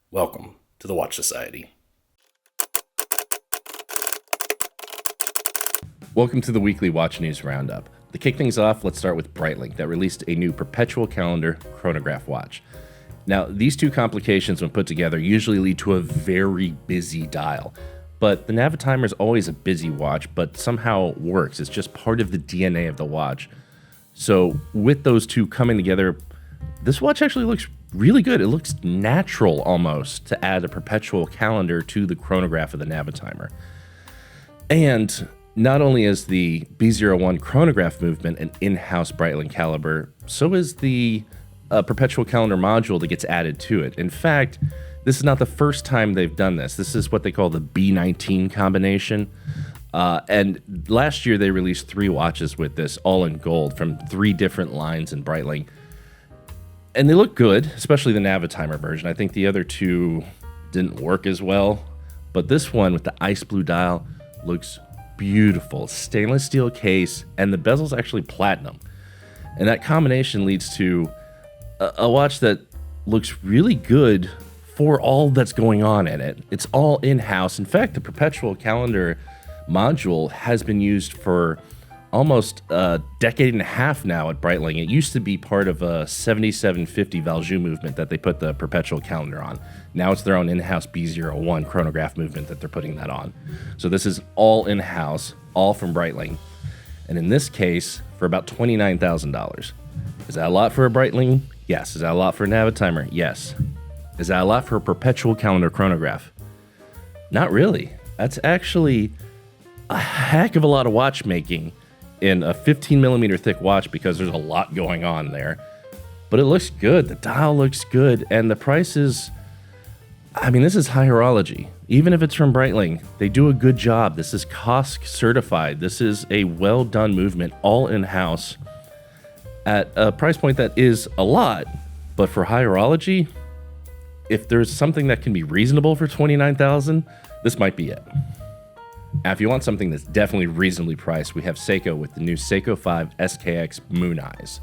Welcome to the Watch Society. Welcome to the weekly Watch News Roundup. To kick things off, let's start with Breitling, that released a new perpetual calendar chronograph watch. Now, these two complications, when put together, usually lead to a very busy dial. But the Navitimer is always a busy watch, but somehow works. It's just part of the DNA of the watch. So with those two coming together, this watch actually looks really good. It looks natural almost to add a perpetual calendar to the chronograph of the Navitimer. And not only is the B01 chronograph movement an in-house Breitling caliber, so is the perpetual calendar module that gets added to it. In fact, this is not the first time they've done this. This is what they call the B19 combination. And last year they released 3 watches with this, all in gold, from 3 different lines in Breitling. And they look good, especially the Navitimer version. I think the other 2 didn't work as well. But this one with the ice blue dial looks beautiful. Stainless steel case, and the bezel's actually platinum. And that combination leads to a watch that looks really good for all that's going on in it. It's all in-house. In fact, the perpetual calendar module has been used for almost a decade and a half now at Breitling. It used to be part of a 7750 Valjoux movement that they put the perpetual calendar on. Now it's their own in-house B01 chronograph movement that they're putting that on. So this is all in-house, all from Breitling. And in this case, for about $29,000. Is that a lot for a Breitling? Yes. Is that a lot for a Navitimer? Yes. Is that a lot for a perpetual calendar chronograph? Not really. That's actually a heck of a lot of watchmaking in a 15 millimeter thick watch, because there's a lot going on there. But it looks good. The dial looks good. And the price is, this is high horology. Even if it's from Breitling, they do a good job. This is COSC certified. This is a well done movement, all in-house, at a price point that is a lot. But for high horology, if there's something that can be reasonable for $29,000, this might be it. Now, if you want something that's definitely reasonably priced, we have Seiko with the new Seiko 5 SKX Moon Eyes.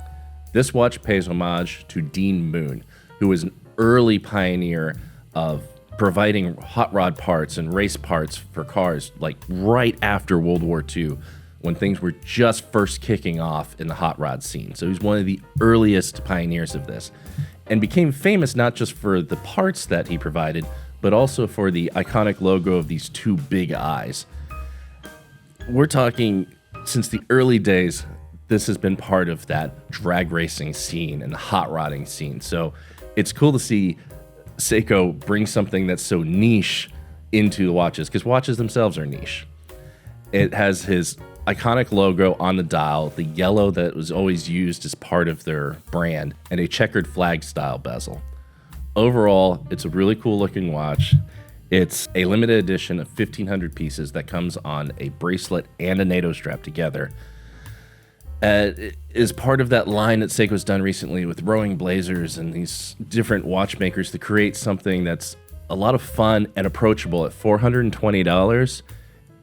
This watch pays homage to Dean Moon, who was an early pioneer of providing hot rod parts and race parts for cars, like right after World War II, when things were just first kicking off in the hot rod scene. So he's one of the earliest pioneers of this, and became famous not just for the parts that he provided, but also for the iconic logo of these 2 big eyes. We're talking, since the early days, this has been part of that drag racing scene and the hot rodding scene. So it's cool to see Seiko bring something that's so niche into the watches, because watches themselves are niche. It has his iconic logo on the dial, the yellow that was always used as part of their brand, and a checkered flag style bezel. Overall, it's a really cool looking watch. It's a limited edition of 1,500 pieces that comes on a bracelet and a NATO strap together. It is part of that line that Seiko's done recently with Rowing Blazers and these different watchmakers to create something that's a lot of fun and approachable. At $420,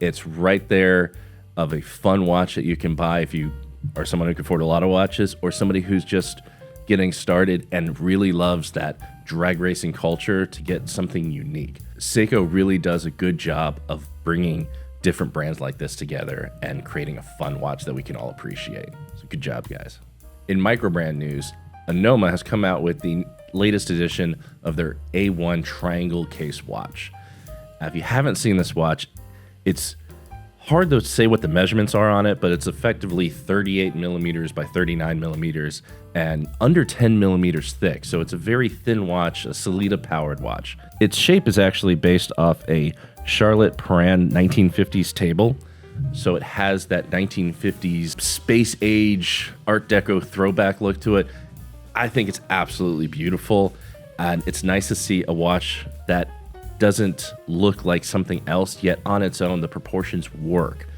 it's right there of a fun watch that you can buy if you are someone who can afford a lot of watches, or somebody who's just getting started and really loves that drag racing culture to get something unique. Seiko really does a good job of bringing different brands like this together and creating a fun watch that we can all appreciate. So good job, guys. In microbrand news, Anoma has come out with the latest edition of their A1 triangle case watch. Now, if you haven't seen this watch, it's hard to say what the measurements are on it, but it's effectively 38 millimeters by 39 millimeters and under 10 millimeters thick. So it's a very thin watch, a Solita powered watch. Its shape is actually based off a Charlotte Perrin 1950s table. So it has that 1950s space age Art Deco throwback look to it. I think it's absolutely beautiful. And it's nice to see a watch that doesn't look like something else, yet on its own, the proportions work.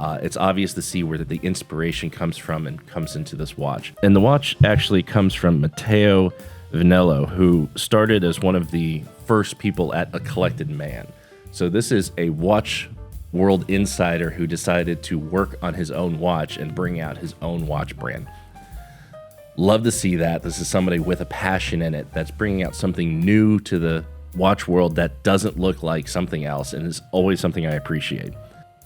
It's obvious to see where the inspiration comes from and comes into this watch. And the watch actually comes from Matteo Vinello, who started as one of the first people at A Collected Man. So this is a watch world insider who decided to work on his own watch and bring out his own watch brand. Love to see that. This is somebody with a passion in it that's bringing out something new to the watch world that doesn't look like something else and is always something I appreciate.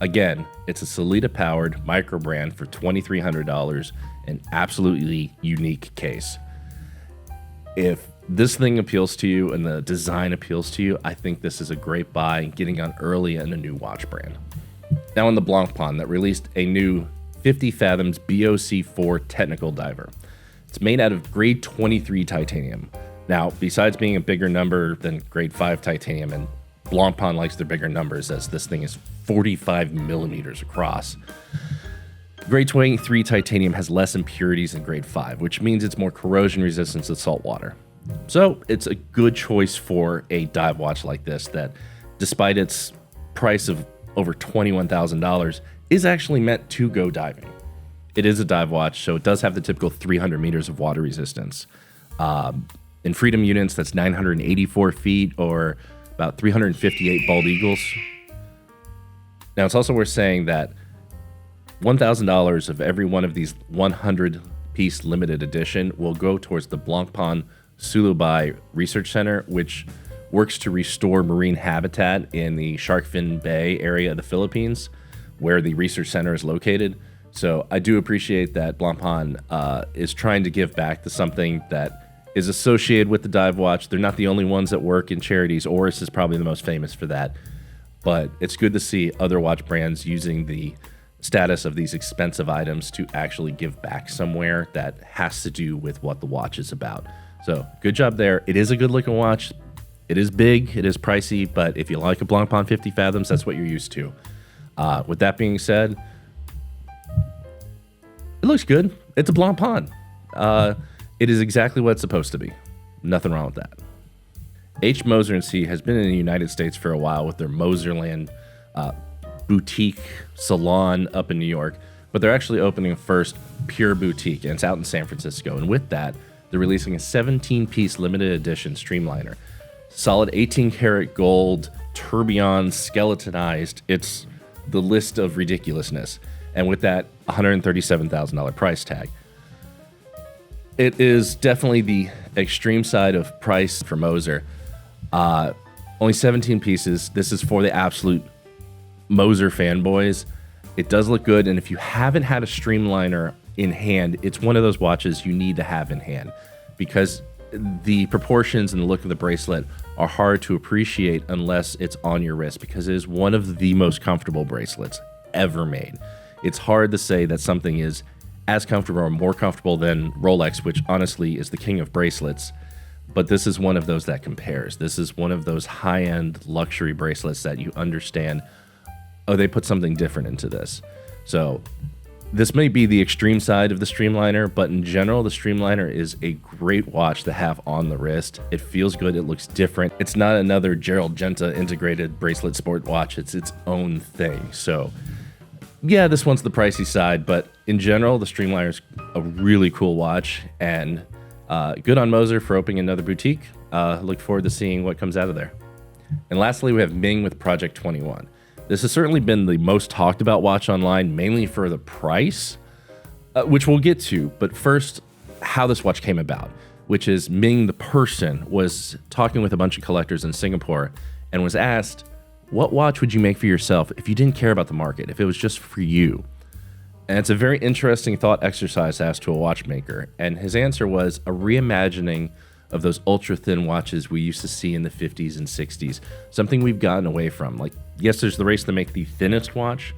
Again, it's a Sellita-powered micro brand for $2,300, an absolutely unique case. If this thing appeals to you and the design appeals to you, I think this is a great buy, getting on early in a new watch brand. Now on the Blancpain, that released a new 50 fathoms BOC4 technical diver. It's made out of grade 23 titanium. Now, besides being a bigger number than grade 5 titanium, and Blancpain likes their bigger numbers as this thing is 45 millimeters across, grade 23 titanium has less impurities than grade 5, which means it's more corrosion resistant to salt water. So it's a good choice for a dive watch like this that, despite its price of over $21,000, is actually meant to go diving. It is a dive watch, so it does have the typical 300 meters of water resistance. In Freedom units, that's 984 feet, or about 358 bald eagles. Now, it's also worth saying that $1,000 of every one of these 100-piece limited edition will go towards the Blancpain Sulubai Research Center, which works to restore marine habitat in the Shark-Fin Bay area of the Philippines, where the research center is located. So I do appreciate that Blancpain is trying to give back to something that is associated with the dive watch. They're not the only ones that work in charities. Oris is probably the most famous for that. But it's good to see other watch brands using the status of these expensive items to actually give back somewhere that has to do with what the watch is about. So good job there. It is a good looking watch. It is big, it is pricey, but if you like a Blancpain 50 fathoms, that's what you're used to. With that being said, it looks good. It's a Blancpain. It is exactly what it's supposed to be. Nothing wrong with that. Moser and Cie has been in the United States for a while with their Moserland boutique salon up in New York, but they're actually opening a first pure boutique, and it's out in San Francisco. And with that, they're releasing a 17-piece limited edition streamliner. Solid 18-karat gold, tourbillon, skeletonized. It's the list of ridiculousnly. And with that, $137,000 price tag. It is definitely the extreme side of price for Moser. Only 17 pieces. This is for the absolute Moser fanboys. It does look good, and if you haven't had a streamliner in hand, it's one of those watches you need to have in hand, because the proportions and the look of the bracelet are hard to appreciate unless it's on your wrist, because it is one of the most comfortable bracelets ever made. It's hard to say that something is as comfortable or more comfortable than Rolex, which honestly is the king of bracelets, but this is one of those that compares. This is one of those high-end luxury bracelets that you understand, oh, they put something different into this. So this may be the extreme side of the streamliner, but in general, the streamliner is a great watch to have on the wrist. It feels good. It looks different. It's not another Gerald Genta integrated bracelet sport watch. It's its own thing. So yeah, this one's the pricey side, but in general, the streamliner is a really cool watch, and good on Moser for opening another boutique. Look forward to seeing what comes out of there. And lastly, we have Ming with Project 21. This has certainly been the most talked about watch online, mainly for the price, which we'll get to. But first, how this watch came about, which is Ming, the person, was talking with a bunch of collectors in Singapore and was asked, what watch would you make for yourself if you didn't care about the market, if it was just for you? And it's a very interesting thought exercise asked to a watchmaker. And his answer was a reimagining of those ultra-thin watches we used to see in the 50s and 60s, something we've gotten away from. Like, yes, there's the race to make the thinnest watch,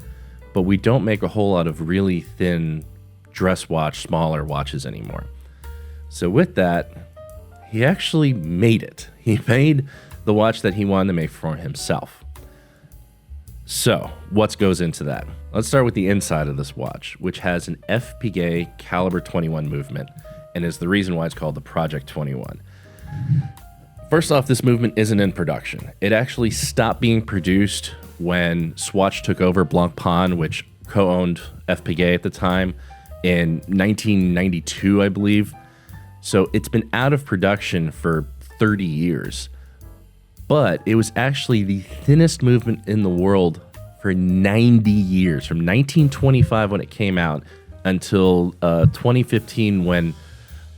but we don't make a whole lot of really thin dress watch, smaller watches anymore. So with that, he actually made it. He made the watch that he wanted to make for himself. So what goes into that? Let's start with the inside of this watch, which has an Piguet caliber 21 movement, and is the reason why it's called the Project 21. First off, this movement isn't in production. It actually stopped being produced when Swatch took over Blancpain, which co-owned Piguet at the time, in 1992, I believe. So it's been out of production for 30 years. But it was actually the thinnest movement in the world for 90 years, from 1925 when it came out until 2015 when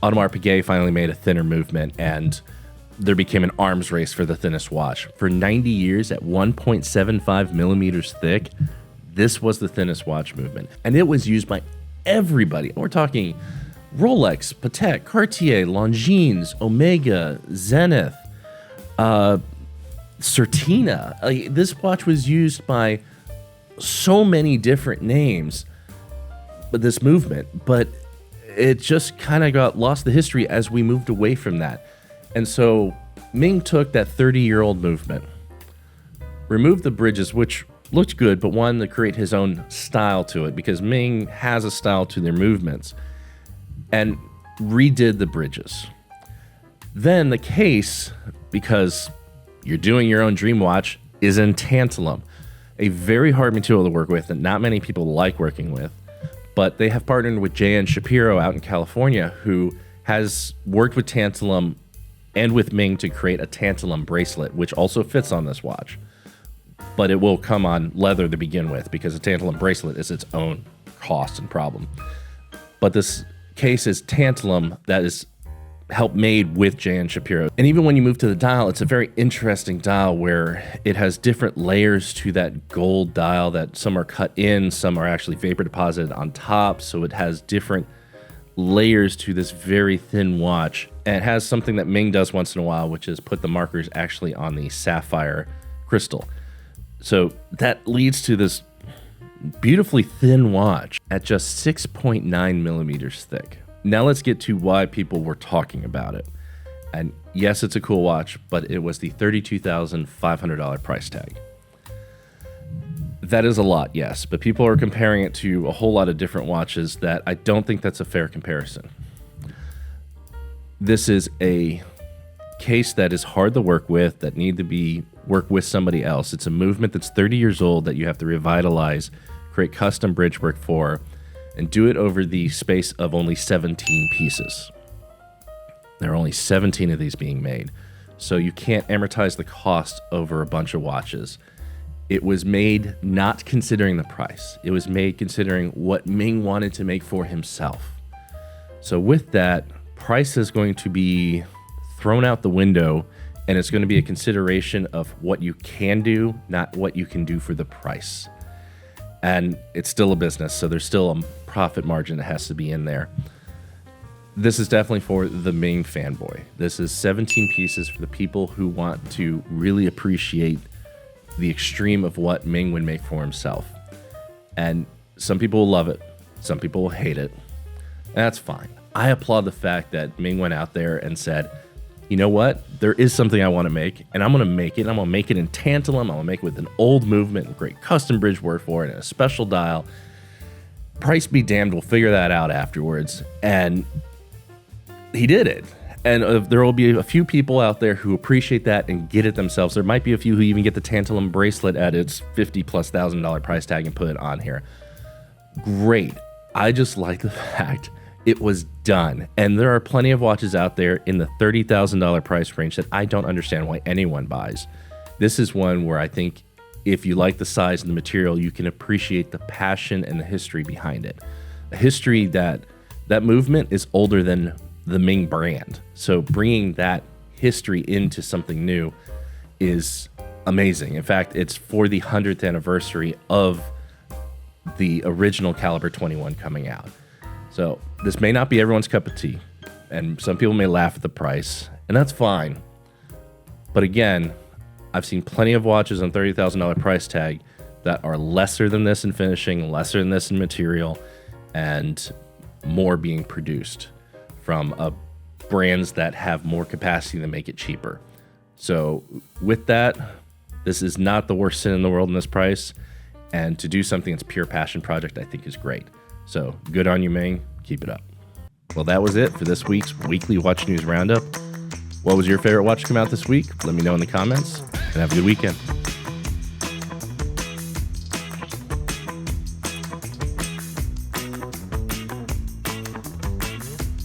Audemars Piguet finally made a thinner movement, and there became an arms race for the thinnest watch. For 90 years at 1.75 millimeters thick, this was the thinnest watch movement. And it was used by everybody. We're talking Rolex, Patek, Cartier, Longines, Omega, Zenith, Certina. This watch was used by so many different names, but this movement, but it just kind of got lost to history as we moved away from that. And so Ming took that 30-year-old movement, removed the bridges, which looked good, but wanted to create his own style to it because Ming has a style to their movements, and redid the bridges. Then the case, because you're doing your own dream watch, is in tantalum, a very hard material to work with that not many people like working with. But they have partnered with J.N. Shapiro out in California, who has worked with tantalum and with Ming to create a tantalum bracelet, which also fits on this watch. But it will come on leather to begin with because a tantalum bracelet is its own cost and problem. But this case is tantalum that is help made with J.N. Shapiro. And even when you move to the dial, it's a very interesting dial where it has different layers to that gold dial, that some are cut in, some are actually vapor deposited on top. So it has different layers to this very thin watch. And it has something that Ming does once in a while, which is put the markers actually on the sapphire crystal. So that leads to this beautifully thin watch at just 6.9 millimeters thick. Now let's get to why people were talking about it. And yes, it's a cool watch, but it was the $32,500 price tag. That is a lot, yes, but people are comparing it to a whole lot of different watches that I don't think that's a fair comparison. This is a case that is hard to work with, that need to be worked with somebody else. It's a movement that's 30 years old that you have to revitalize, create custom bridge work for, and do it over the space of only 17 pieces. There are only 17 of these being made, so you can't amortize the cost over a bunch of watches. It was made not considering the price. It was made considering what Ming wanted to make for himself. So with that, price is going to be thrown out the window, and it's going to be a consideration of what you can do, not what you can do for the price. And it's still a business, so there's still a profit margin that has to be in there. This is definitely for the Ming fanboy. This is 17 pieces for the people who want to really appreciate the extreme of what Ming would make for himself. And some people will love it, some people will hate it. That's fine. I applaud the fact that Ming went out there and said, you know what? There is something I want to make, and I'm going to make it. I'm going to make it in tantalum. I'm going to make it with an old movement and great custom bridge work for it and a special dial. Price be damned, we'll figure that out afterwards. And he did it. And there will be a few people out there who appreciate that and get it themselves. There might be a few who even get the tantalum bracelet at its $50,000+ price tag and put it on here. Great. I just like the fact it was done. And there are plenty of watches out there in the $30,000 price range that I don't understand why anyone buys. This is one where I think if you like the size and the material, you can appreciate the passion and the history behind it. A history that movement is older than the Ming brand. So bringing that history into something new is amazing. In fact, it's for the 100th anniversary of the original Caliber 21 coming out. So this may not be everyone's cup of tea, and some people may laugh at the price, and that's fine. But again, I've seen plenty of watches on $30,000 price tag that are lesser than this in finishing, lesser than this in material, and more being produced from brands that have more capacity to make it cheaper. So with that, this is not the worst sin in the world in this price, and to do something that's pure passion project, I think is great. So good on you, Ming. Keep it up. Well, that was it for this week's weekly Watch News Roundup. What was your favorite watch to come out this week? Let me know in the comments, and have a good weekend.